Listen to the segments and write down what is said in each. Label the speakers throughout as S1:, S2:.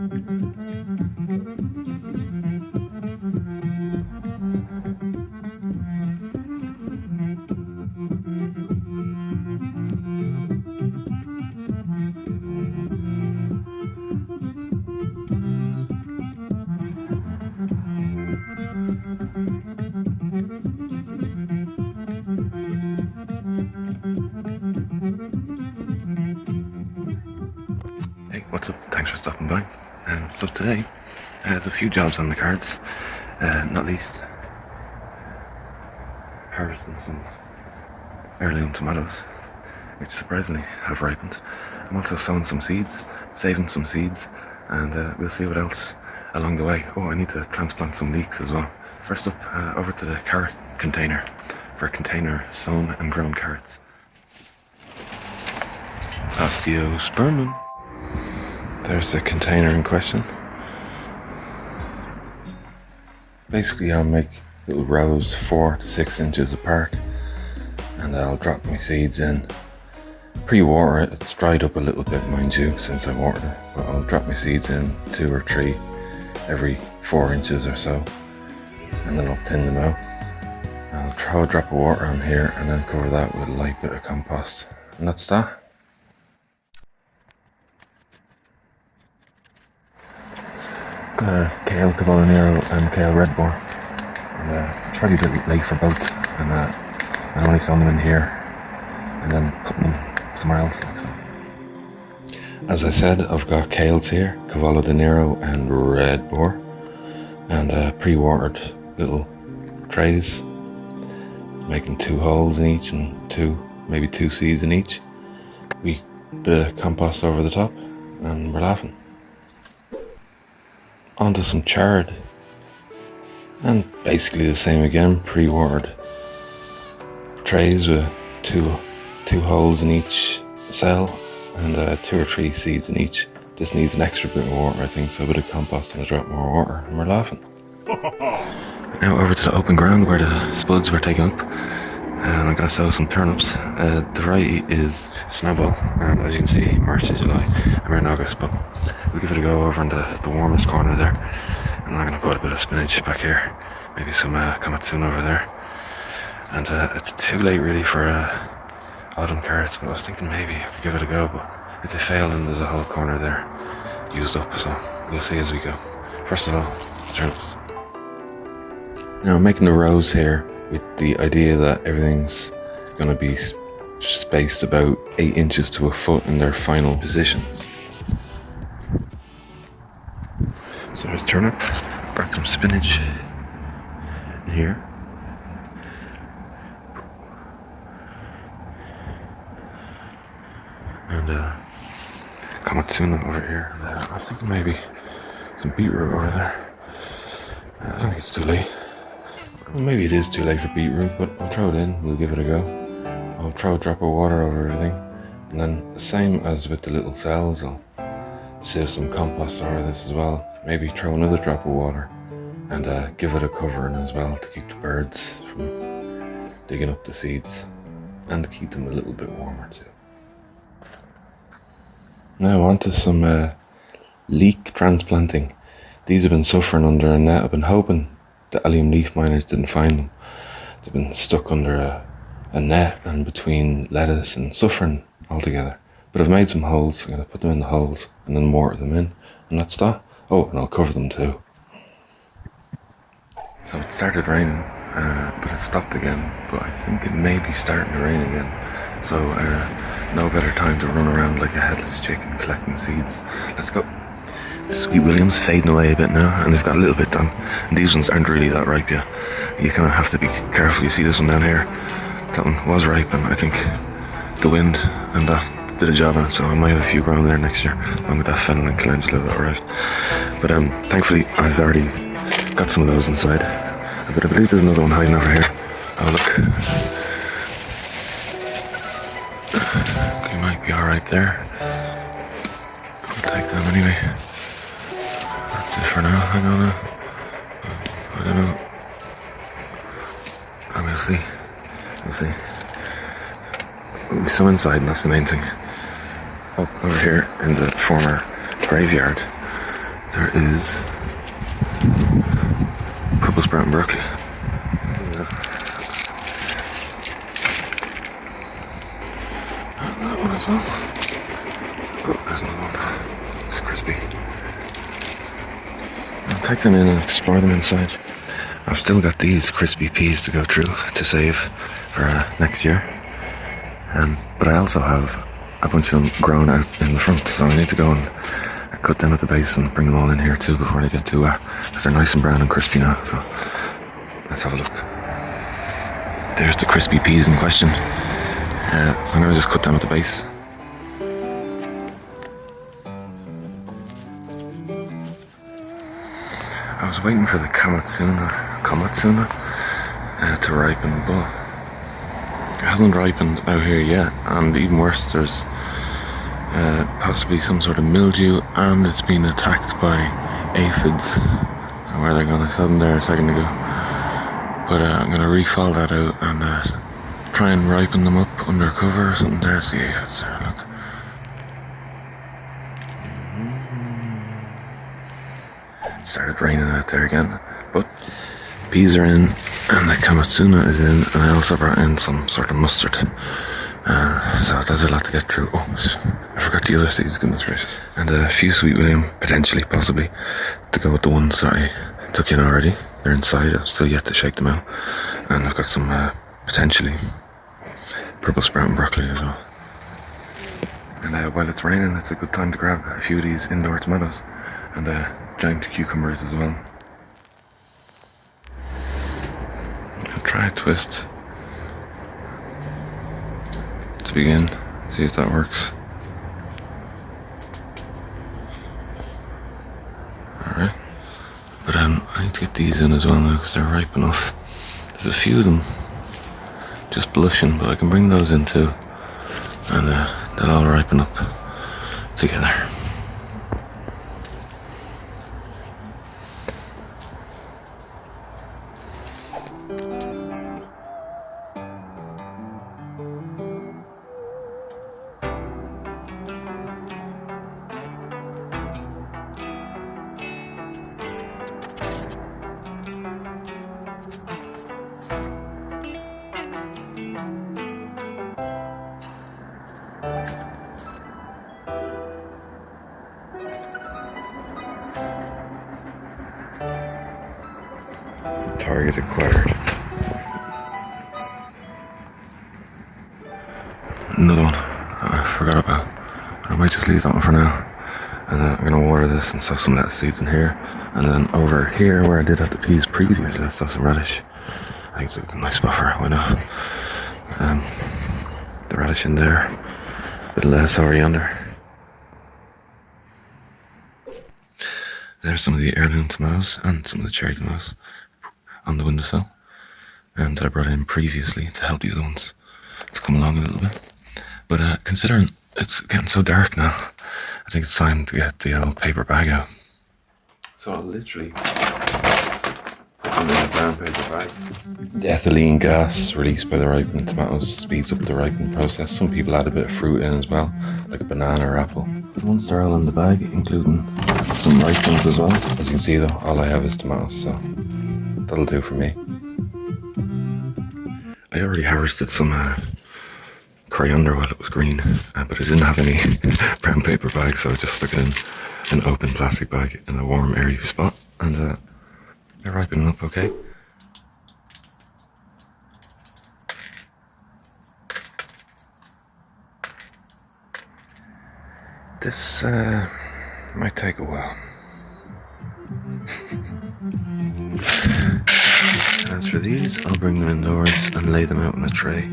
S1: Hey, what's up? Thanks for stopping by. So today, there's a few jobs on the cards, not least harvesting some heirloom tomatoes, which surprisingly have ripened. I'm also sowing some seeds, saving some seeds, and we'll see what else along the way. Oh, I need to transplant some leeks as well. First up, over to the carrot container for container sown and grown carrots. Osteospermum. There's the container in question. Basically, I'll make little rows 4 to 6 inches apart, and I'll drop my seeds in. Pre-water it. It's dried up a little bit, mind you, since I watered it, but I'll drop my seeds in 2 or 3 every 4 inches or so, and then I'll thin them out. I'll throw a drop of water on here and then cover that with a light bit of compost, and that's that. Kale Cavolo and Kale Redboar, and it's probably a bit late for both, and I'm only sowing them in here and then putting them somewhere else. As I said, I've got Kales here, Cavallo de Nero and Redboar, and pre-watered little trays, making 2 holes in each and maybe 2 seeds in each. We bit of compost over the top and we're laughing. Onto some chard, and basically the same again, pre-watered trays with two holes in each cell and 2 or 3 seeds in each. This needs an extra bit of water, I think, so a bit of compost and a drop more water, and we're laughing. Now over to the open ground where the spuds were taken up, and I'm going to sow some turnips. The variety is Snowball, and as you can see, March to July, and we're in August, but we'll give it a go over in the warmest corner there. And I'm going to put a bit of spinach back here, maybe some Komatsuna over there. And it's too late really for autumn carrots, but I was thinking maybe I could give it a go, but if they fail then there's a whole corner there used up, so we'll see as we go. First of all, turnips. Now I'm making the rows here with the idea that everything's going to be spaced about 8 inches to a foot in their final positions. So there's turnip, brought some spinach in here. And Komatsuna over here. I was thinking maybe some beetroot over there. I don't think it's too late. Well, maybe it is too late for beetroot, but I'll throw it in, we'll give it a go. I'll throw a drop of water over everything, and then the same as with the little cells, I'll sieve some compost over this as well. Maybe throw another drop of water and give it a covering as well to keep the birds from digging up the seeds and to keep them a little bit warmer too. Now on to some leek transplanting. These have been suffering under a net. I've been hoping the allium leaf miners didn't find them. They've been stuck under a net and between lettuce and suffering altogether. But I've made some holes. I'm going to put them in the holes and then water them in, and that's that. Oh, and I'll cover them too. So it started raining, but it stopped again. But I think it may be starting to rain again. So no better time to run around like a headless chicken collecting seeds. Let's go. The Sweet Williams fading away a bit now, and they've got a little bit done. And these ones aren't really that ripe yet. You kind of have to be careful. You see this one down here? That one was ripe, and I think the wind and that did a job on it, so I might have a few grown there next year, along with that fennel and calendula that arrived. But thankfully I've already got some of those inside. But I believe there's another one hiding over here. Oh look. He might be alright there. I'll take them anyway. That's it for now. I don't know. I will see. We'll see. There'll be some inside, and that's the main thing. Over here in the former graveyard, there is purple sprouting broccoli. That one as well. Oh, there's another one. It's crispy. I'll take them in and explore them inside. I've still got these crispy peas to go through to save for next year. But I also have a bunch of them grown out in the front, so I need to go and cut them at the base and bring them all in here too before they get too wet, because they're nice and brown and crispy now. So let's have a look. There's the crispy peas in question. So I'm going to just cut them at the base. I was waiting for the Komatsuna to ripen, but it hasn't ripened out here yet, and even worse, there's possibly some sort of mildew, and it's been attacked by aphids. Where they're going, I saw them there a second ago, but I'm going to refold that out and try and ripen them up under cover or something. There's the aphids there, look. It started raining out there again, but peas are in and the Komatsuna is in, and I also brought in some sort of mustard. So there's a lot to get through. Oh, I forgot the other seeds, goodness gracious. And a few Sweet William, potentially, possibly, to go with the ones that I took in already. They're inside, I've still yet to shake them out. And I've got some, potentially, purple sprouting broccoli as well. And while it's raining, it's a good time to grab a few of these indoor tomatoes. And giant cucumbers as well. I'll try a twist to begin, see if that works. Alright, but I need to get these in as well now because they're ripe enough. There's a few of them just blushing, but I can bring those in too, and they'll all ripen up together. Target acquired. Another one I forgot about. I might just leave that one for now. And I'm going to water this and sow some lettuce seeds in here. And then over here where I did have the peas previously, let's sow some radish. I think it's a nice spot for it, why not? The radish in there. A bit of lettuce over yonder. There's some of the heirloom tomatoes and some of the cherry tomatoes on the windowsill, and that I brought in previously to help the other ones to come along a little bit. But considering it's getting so dark now, I think it's time to get the old paper bag out. So I'll literally put them in a brown paper bag. The ethylene gas released by the ripening tomatoes speeds up the ripening process. Some people add a bit of fruit in as well, like a banana or apple. But once they're all in the bag, including some ripe ones as well, as you can see though, all I have is tomatoes, so that'll do for me. I already harvested some coriander while it was green, but I didn't have any brown paper bags, so I just stuck it in an open plastic bag in a warm, airy spot, and they're ripening up okay. This might take a while. As for these, I'll bring them indoors and lay them out in a tray.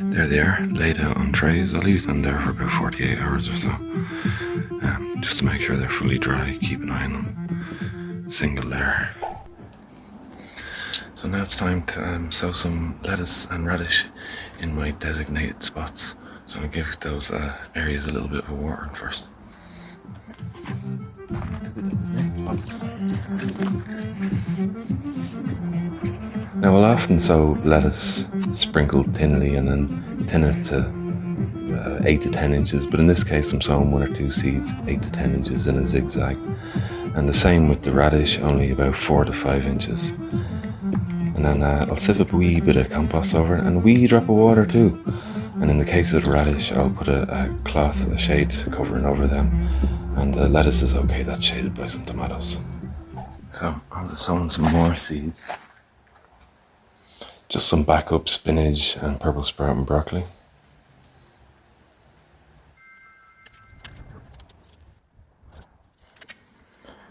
S1: There they are, laid out on trays. I'll leave them there for about 48 hours or so, just to make sure they're fully dry. Keep an eye on them. Single layer. So now it's time to sow some lettuce and radish in my designated spots. So I'm going to give those areas a little bit of a watering first. Now I'll often sow lettuce sprinkled thinly and then thin it to 8 to 10 inches, but in this case I'm sowing 1 or 2 seeds 8 to 10 inches in a zigzag, and the same with the radish, only about 4 to 5 inches. And then I'll sieve up a wee bit of compost over it and a wee drop of water too. And in the case of the radish, I'll put a cloth, a shade covering over them, and the lettuce is okay, that's shaded by some tomatoes. So I'll just sow in some more seeds. Just some backup spinach and purple sprout and broccoli.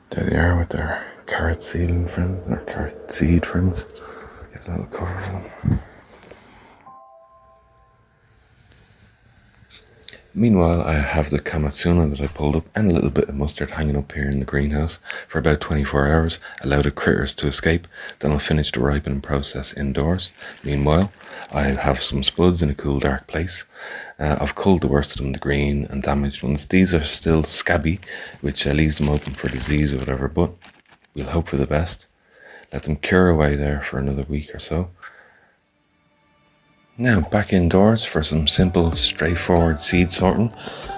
S1: There they are with their carrot seedling friends, or carrot seed friends. Get a little cover for them. Meanwhile, I have the Komatsuna that I pulled up and a little bit of mustard hanging up here in the greenhouse for about 24 hours, allow the critters to escape, then I'll finish the ripening process indoors. Meanwhile, I have some spuds in a cool dark place. I've culled the worst of them, the green and damaged ones. These are still scabby, which leaves them open for disease or whatever, but we'll hope for the best. Let them cure away there for another week or so. Now back indoors for some simple, straightforward seed sorting.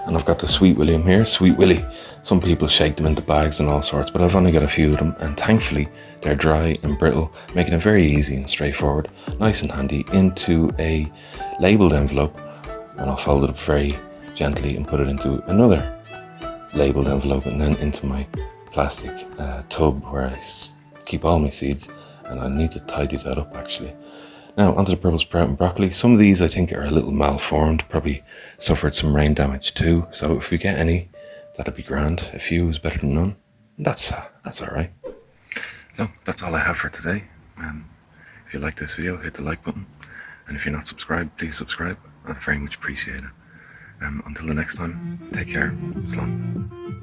S1: And I've got the Sweet William here. Sweet Willie, some people shake them into bags and all sorts, but I've only got a few of them, and thankfully they're dry and brittle, making it very easy and straightforward, nice and handy, into a labelled envelope, and I'll fold it up very gently and put it into another labelled envelope, and then into my plastic tub where I keep all my seeds, and I need to tidy that up actually. Now onto the purple sprout and broccoli. Some of these I think are a little malformed, probably suffered some rain damage too, so if we get any, that'd be grand. A few is better than none. That's alright. So that's all I have for today. If you like this video, hit the like button, and if you're not subscribed, please subscribe. I'd very much appreciate it. Until the next time, take care. Slán.